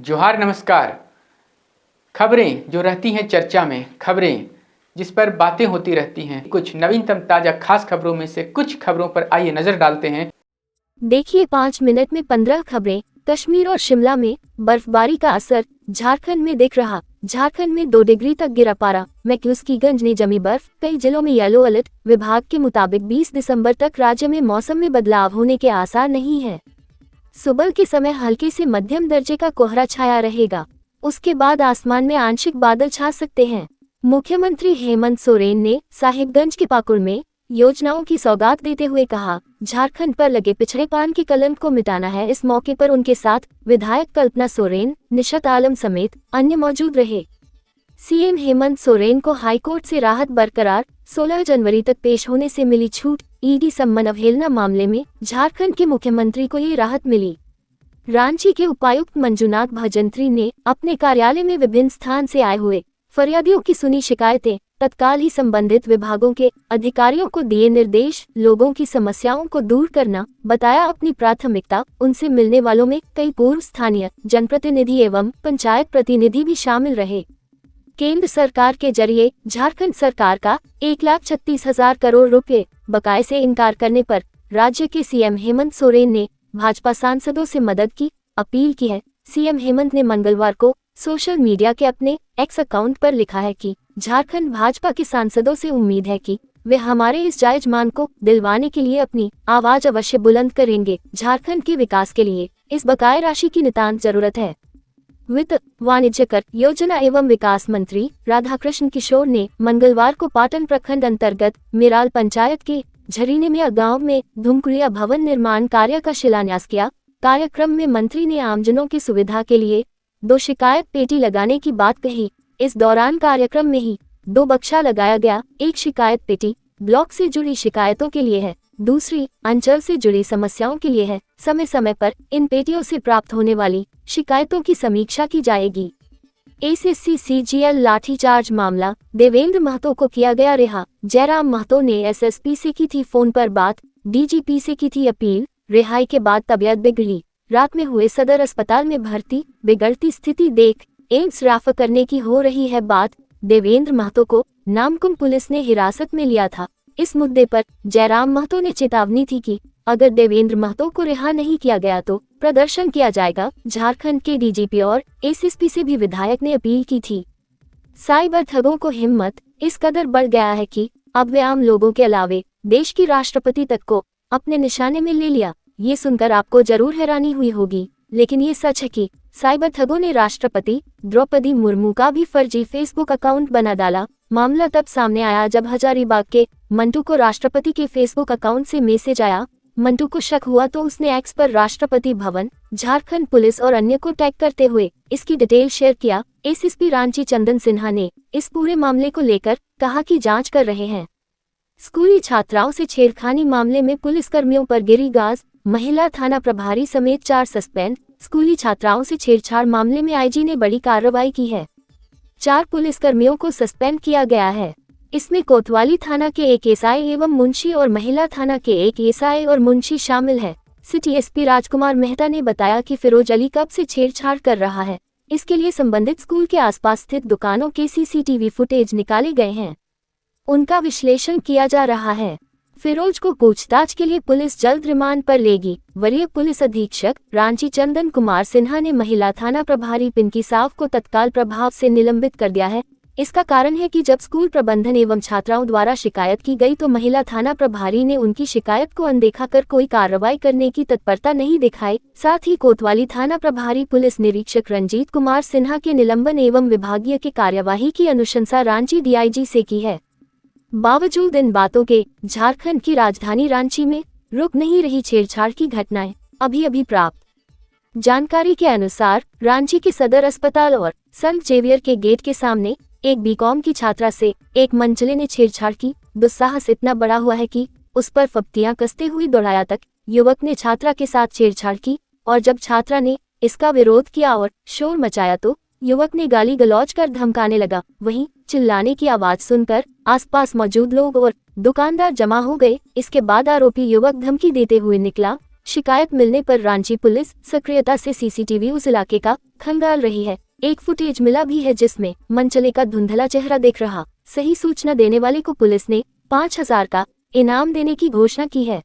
जोहार नमस्कार। खबरें जो रहती हैं चर्चा में, खबरें जिस पर बातें होती रहती हैं, कुछ नवीनतम ताजा खास खबरों में से कुछ खबरों पर आइए नजर डालते हैं। देखिए 5 मिनट में 15 खबरें। कश्मीर और शिमला में बर्फबारी का असर झारखंड में दिख रहा। झारखंड में 2 डिग्री तक गिरा पारा। मैक्यूस्कीगंज ने जमी बर्फ। कई जिलों में येलो अलर्ट। विभाग के मुताबिक 20 दिसंबर तक राज्य में मौसम में बदलाव होने के आसार नहीं है। सुबह के समय हल्के से मध्यम दर्जे का कोहरा छाया रहेगा। उसके बाद आसमान में आंशिक बादल छा सकते हैं। मुख्यमंत्री हेमंत सोरेन ने साहिबगंज के पाकुड़ में योजनाओं की सौगात देते हुए कहा, झारखंड पर लगे पिछड़ेपन के कलंक को मिटाना है। इस मौके पर उनके साथ विधायक कल्पना सोरेन, निशत आलम समेत अन्य मौजूद रहे। सीएम हेमंत सोरेन को हाईकोर्ट से राहत बरकरार। 16 जनवरी तक पेश होने से मिली छूट। ईडी सम्मन अवहेलना मामले में झारखंड के मुख्यमंत्री को ये राहत मिली। रांची के उपायुक्त मंजुनाथ भजंत्री ने अपने कार्यालय में विभिन्न स्थान से आए हुए फरियादियों की सुनी शिकायतें। तत्काल ही संबंधित विभागों के अधिकारियों को दिए निर्देश। लोगों की समस्याओं को दूर करना बताया अपनी प्राथमिकता। उनसे मिलने वालों में कई पूर्व स्थानीय जनप्रतिनिधि एवं पंचायत प्रतिनिधि भी शामिल रहे। केंद्र सरकार के जरिए झारखंड सरकार का 1,36,000 करोड़ रुपए बकाये से इनकार करने पर राज्य के सीएम हेमंत सोरेन ने भाजपा सांसदों से मदद की अपील की है। सीएम हेमंत ने मंगलवार को सोशल मीडिया के अपने एक्स अकाउंट पर लिखा है कि झारखंड भाजपा के सांसदों से उम्मीद है कि वे हमारे इस जायज मांग को दिलवाने के लिए अपनी आवाज अवश्य बुलंद करेंगे। झारखंड के विकास के लिए इस बकाया राशि की नितांत जरूरत है। वित्त, वाणिज्य कर योजना एवं विकास मंत्री राधाकृष्ण किशोर ने मंगलवार को पाटन प्रखंड अंतर्गत मिराल पंचायत के झरीने में गांव में धुमकुड़िया भवन निर्माण कार्य का शिलान्यास किया। कार्यक्रम में मंत्री ने आमजनों की सुविधा के लिए 2 शिकायत पेटी लगाने की बात कही। इस दौरान कार्यक्रम में ही 2 बक्सा लगाया गया। एक शिकायत पेटी ब्लॉक से जुड़ी शिकायतों के लिए है, दूसरी अंचल से जुड़ी समस्याओं के लिए है। समय समय पर इन पेटियों से प्राप्त होने वाली शिकायतों की समीक्षा की जाएगी। एसएससी सीजीएल लाठीचार्ज मामला, देवेंद्र महतो को किया गया रिहा। जयराम महतो ने एसएसपी से की थी फोन पर बात, डीजीपी से की थी अपील। रिहाई के बाद तबीयत बिगड़ी, रात में हुए सदर अस्पताल में भर्ती। बिगड़ती स्थिति देख एम्स रेफर करने की हो रही है बात। देवेंद्र महतो को नामकुम पुलिस ने हिरासत में लिया था। इस मुद्दे पर जयराम महतो ने चेतावनी थी कि अगर देवेंद्र महतो को रिहा नहीं किया गया तो प्रदर्शन किया जाएगा। झारखंड के डीजीपी और एसएसपी से भी विधायक ने अपील की थी। साइबर ठगों को हिम्मत इस कदर बढ़ गया है कि अब वे आम लोगों के अलावे देश की राष्ट्रपति तक को अपने निशाने में ले लिया। ये सुनकर आपको जरूर हैरानी हुई होगी, लेकिन ये सच है कि साइबर ठगों ने राष्ट्रपति द्रौपदी मुर्मू का भी फर्जी फेसबुक अकाउंट बना डाला। मामला तब सामने आया जब हजारीबाग के मंटू को राष्ट्रपति के फेसबुक अकाउंट से मैसेज आया। मंटू को शक हुआ तो उसने एक्स पर राष्ट्रपति भवन, झारखंड पुलिस और अन्य को टैग करते हुए इसकी डिटेल शेयर किया। एसएसपी रांची चंदन सिन्हा ने इस पूरे मामले को लेकर कहा कि जांच कर रहे हैं। स्कूली छात्राओं से छेड़खानी मामले में पुलिसकर्मियों पर गिरी गाज, महिला थाना प्रभारी समेत 4 सस्पेंड। स्कूली छात्राओं से छेड़छाड़ मामले में आईजी ने बड़ी कार्रवाई की है। 4 पुलिसकर्मियों को सस्पेंड किया गया है। इसमें कोतवाली थाना के एक एसआई एवं मुंशी और महिला थाना के एक एसआई और मुंशी शामिल है। सिटी एसपी राजकुमार मेहता ने बताया कि फिरोज अली कब से छेड़छाड़ कर रहा है। इसके लिए संबंधित स्कूल के आसपास स्थित दुकानों के सीसीटीवी फुटेज निकाले गए हैं, उनका विश्लेषण किया जा रहा है। फिरोज को पूछताछ के लिए पुलिस जल्द रिमांड पर लेगी। वरीय पुलिस अधीक्षक रांची चंदन कुमार सिन्हा ने महिला थाना प्रभारी पिंकी साव को तत्काल प्रभाव से निलंबित कर दिया है। इसका कारण है कि जब स्कूल प्रबंधन एवं छात्राओं द्वारा शिकायत की गई तो महिला थाना प्रभारी ने उनकी शिकायत को अनदेखा कर कोई कार्रवाई करने की तत्परता नहीं दिखाई। साथ ही कोतवाली थाना प्रभारी पुलिस निरीक्षक रंजीत कुमार सिन्हा के निलंबन एवं विभागीय की कार्यवाही की अनुशंसा रांची डीआईजी से की है। बावजूद इन बातों के झारखंड की राजधानी रांची में रुक नहीं रही छेड़छाड़ की घटनाएं। अभी प्राप्त जानकारी के अनुसार रांची के सदर अस्पताल और संत जेवियर के गेट के सामने एक बीकॉम की छात्रा से एक मंचले ने छेड़छाड़ की। दुस्साहस इतना बड़ा हुआ है कि उस पर फप्तियां कसते हुए दौड़ाया तक। युवक ने छात्रा के साथ छेड़छाड़ की और जब छात्रा ने इसका विरोध किया और शोर मचाया तो युवक ने गाली गलौज कर धमकाने लगा। वहीं चिल्लाने की आवाज सुनकर आसपास मौजूद लोग और दुकानदार जमा हो गए। इसके बाद आरोपी युवक धमकी देते हुए निकला। शिकायत मिलने पर रांची पुलिस सक्रियता से सीसीटीवी उस इलाके का खंगाल रही है। एक फुटेज मिला भी है जिसमें मनचले का धुंधला चेहरा दिख रहा। सही सूचना देने वाले को पुलिस ने 5,000 का इनाम देने की घोषणा की है।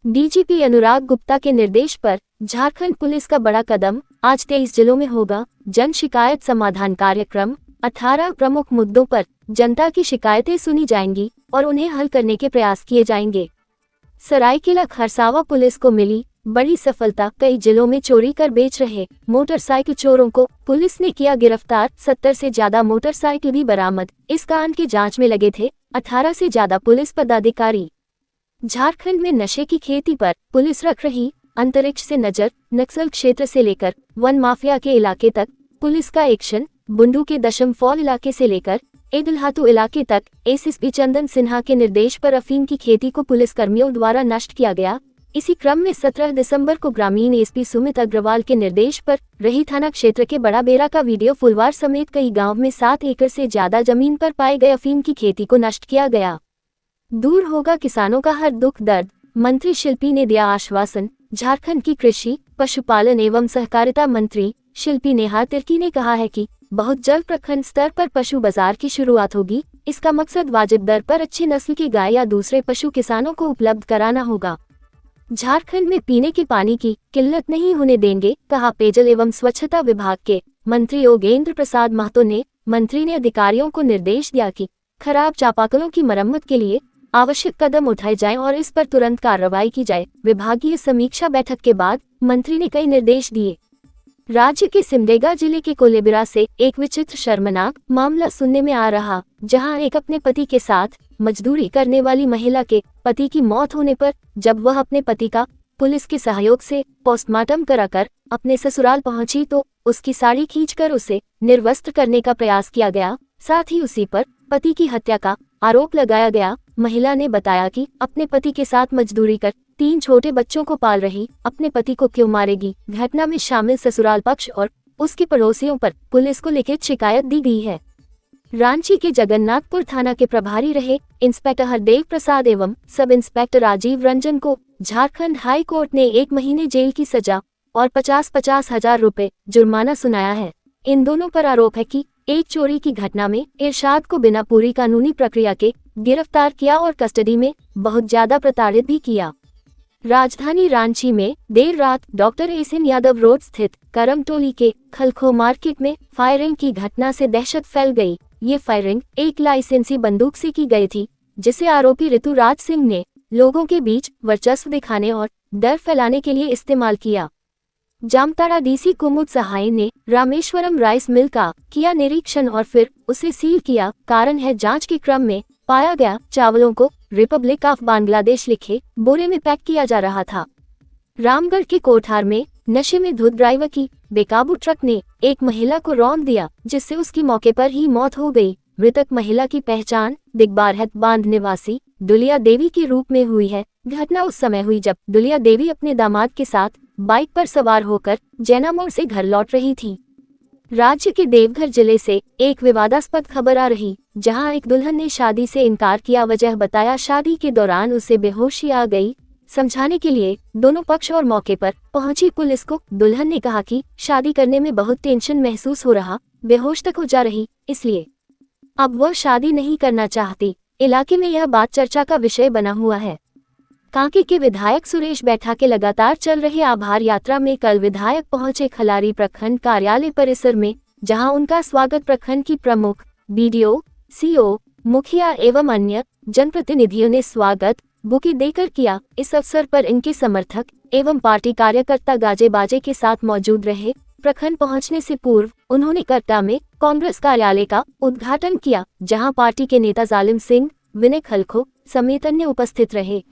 डीजीपी अनुराग गुप्ता के निर्देश पर झारखंड पुलिस का बड़ा कदम। आज 23 जिलों में होगा जन शिकायत समाधान कार्यक्रम। 18 प्रमुख मुद्दों पर जनता की शिकायतें सुनी जाएंगी और उन्हें हल करने के प्रयास किए जाएंगे। सरायकेला खरसावा पुलिस को मिली बड़ी सफलता। कई जिलों में चोरी कर बेच रहे मोटरसाइकिल चोरों को पुलिस ने किया गिरफ्तार। 70 से ज्यादा मोटरसाइकिल भी बरामद। इस कांड की जांच में लगे थे 18 से ज्यादा पुलिस पदाधिकारी। झारखंड में नशे की खेती पर पुलिस रख रही अंतरिक्ष से नजर। नक्सल क्षेत्र से लेकर वन माफिया के इलाके तक पुलिस का एक्शन। बुंडू के दशम फॉल इलाके से लेकर एदुलहातू इलाके तक एसएसपी चंदन सिन्हा के निर्देश पर अफीम की खेती को पुलिस कर्मियों द्वारा नष्ट किया गया। इसी क्रम में 17 दिसंबर को ग्रामीण एसपी सुमित अग्रवाल के निर्देश पर रही थाना क्षेत्र के बड़ा बेरा का वीडियो फुलवार समेत कई गांव में 7 एकड़ से ज्यादा जमीन पर पाए गए अफीम की खेती को नष्ट किया गया। दूर होगा किसानों का हर दुख दर्द, मंत्री शिल्पी ने दिया आश्वासन। झारखंड की कृषि पशुपालन एवं सहकारिता मंत्री शिल्पी नेहा तिर्की ने कहा है कि बहुत जल्द प्रखंड स्तर पर पशु बाजार की शुरुआत होगी। इसका मकसद वाजिब दर पर अच्छी नस्ल की गाय या दूसरे पशु किसानों को उपलब्ध कराना होगा। झारखंड में पीने के पानी की किल्लत नहीं होने देंगे, कहा पेयजल एवं स्वच्छता विभाग के मंत्री योगेंद्र प्रसाद महतो ने। मंत्री ने अधिकारियों को निर्देश दिया कि खराब चापाकलों की मरम्मत के लिए आवश्यक कदम उठाए जाएं और इस पर तुरंत कार्रवाई की जाए। विभागीय समीक्षा बैठक के बाद मंत्री ने कई निर्देश दिए। राज्य के सिमडेगा जिले के कोलेबिरा से एक विचित्र शर्मनाक मामला सुनने में आ रहा, जहां एक अपने पति के साथ मजदूरी करने वाली महिला के पति की मौत होने पर जब वह अपने पति का पुलिस के सहयोग से पोस्टमार्टम कराकर अपने ससुराल पहुंची तो उसकी साड़ी खींचकर उसे निर्वस्त्र करने का प्रयास किया गया। साथ ही उसी पर पति की हत्या का आरोप लगाया गया। महिला ने बताया कि अपने पति के साथ मजदूरी कर 3 छोटे बच्चों को पाल रही अपने पति को क्यों मारेगी। घटना में शामिल ससुराल पक्ष और उसके पड़ोसियों पर पुलिस को लिखित शिकायत दी गई है। रांची के जगन्नाथपुर थाना के प्रभारी रहे इंस्पेक्टर हरदेव प्रसाद एवं सब इंस्पेक्टर राजीव रंजन को झारखंड हाई कोर्ट ने 1 महीने जेल की सजा और 50-50 हजार रुपए जुर्माना सुनाया है। इन दोनों पर आरोप है कि एक चोरी की घटना में इरशाद को बिना पूरी कानूनी प्रक्रिया के गिरफ्तार किया और कस्टडी में बहुत ज्यादा प्रताड़ित भी किया। राजधानी रांची में देर रात डॉक्टर एसएन यादव रोड स्थित करमटोली के खलखो मार्केट में फायरिंग की घटना से दहशत फैल गई। ये फायरिंग एक लाइसेंसी बंदूक से की गई थी, जिसे आरोपी ऋतुराज सिंह ने लोगों के बीच वर्चस्व दिखाने और डर फैलाने के लिए इस्तेमाल किया। जामताड़ा डीसी कुमुद सहाय ने रामेश्वरम राइस मिल का किया निरीक्षण और फिर उसे सील किया। कारण है जांच के क्रम में पाया गया चावलों को रिपब्लिक ऑफ बांग्लादेश लिखे बोरे में पैक किया जा रहा था। रामगढ़ के कोठार में नशे में धुत ड्राइवर की बेकाबू ट्रक ने एक महिला को रौंद दिया, जिससे उसकी मौके पर ही मौत हो गई। मृतक महिला की पहचान दिगबारहत बांध निवासी दुलिया देवी के रूप में हुई है। घटना उस समय हुई जब दुलिया देवी अपने दामाद के साथ बाइक पर सवार होकर जैना मोड़ से घर लौट रही थी। राज्य के देवघर जिले से एक विवादास्पद खबर आ रही, जहां एक दुल्हन ने शादी से इनकार किया। वजह बताया शादी के दौरान उसे बेहोशी आ गई। समझाने के लिए दोनों पक्ष और मौके पर पहुंची पुलिस को दुल्हन ने कहा कि शादी करने में बहुत टेंशन महसूस हो रहा, बेहोश तक हो जा रही, इसलिए अब वह शादी नहीं करना चाहती। इलाके में यह बात चर्चा का विषय बना हुआ है। कांके के विधायक सुरेश बैठा के लगातार चल रहे आभार यात्रा में कल विधायक पहुंचे खलारी प्रखंड कार्यालय परिसर में, जहां उनका स्वागत प्रखंड की प्रमुख, बीडीओ, सीओ, मुखिया एवं अन्य जनप्रतिनिधियों ने स्वागत बुके देकर किया। इस अवसर पर इनके समर्थक एवं पार्टी कार्यकर्ता गाजे बाजे के साथ मौजूद रहे। प्रखंड पहुंचने से पूर्व उन्होंने करता में कांग्रेस कार्यालय का उद्घाटन किया, जहां पार्टी के नेता जालिम सिंह, विनय खलखो समेत अन्य उपस्थित रहे।